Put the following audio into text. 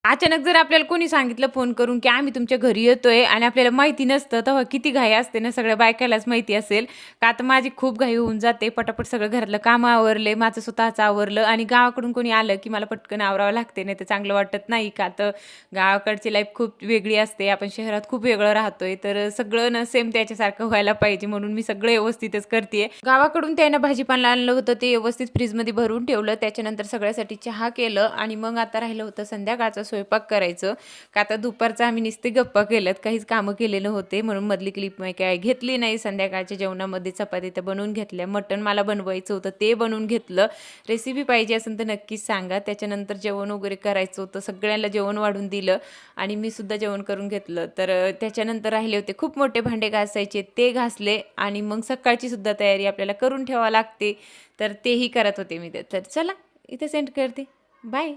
अचानक जर आपल्याला कोणी सांगितलं फोन करून, की आम्ही तुमच्या घरी येतोय आणि आपल्याला माहिती नसतं, तेव्हा किती घाई असते ना, सगळ्या बायकालाच माहिती असेल. का आता माझी खूप घाई होऊन जाते. पटापट सगळं घरातलं कामं आवरले, माझं स्वतःचं आवरलं आणि गावाकडून कोणी आलं, की मला पटकन आवरावं लागते. नाहीतर चांगलं वाटत नाही. का तर गावाकडची लाईफ खूप वेगळी असते. आपण शहरात खूप वेगळं राहतोय. तर सगळं ना सेम त्याच्यासारखं व्हायला पाहिजे म्हणून मी सगळं व्यवस्थितच करतीये. गावाकडून त्यानं भाजीपाला आणलं होतं, ते व्यवस्थित फ्रिजमध्ये भरून ठेवलं. त्याच्यानंतर सगळ्यासाठी चहा केलं आणि मग आता राहिलं होतं संध्याकाळचा स्वयंपाक करायचं. का आता दुपारचं आम्ही नुसते गप्पा केल्यात, काहीच कामं केलेले होते म्हणून मधली क्लिप मी काय घेतली नाही. संध्याकाळच्या जेवणामध्ये चपात्या त्या बनवून घेतल्या. मटण मला बनवायचं होतं ते बनवून घेतलं. रेसिपी पाहिजे असेल तर नक्कीच सांगा. त्याच्यानंतर जेवण वगैरे करायचं होतं. सगळ्यांना जेवण वाढून दिलं आणि मी सुद्धा जेवण करून घेतलं. तर त्याच्यानंतर राहिले होते खूप मोठे भांडे घासायचे, ते घासले आणि मग सकाळची सुद्धा तयारी आपल्याला करून ठेवावी लागते. तर तेही करत होते मी ते. तर चला इथे सेंड करते. बाय.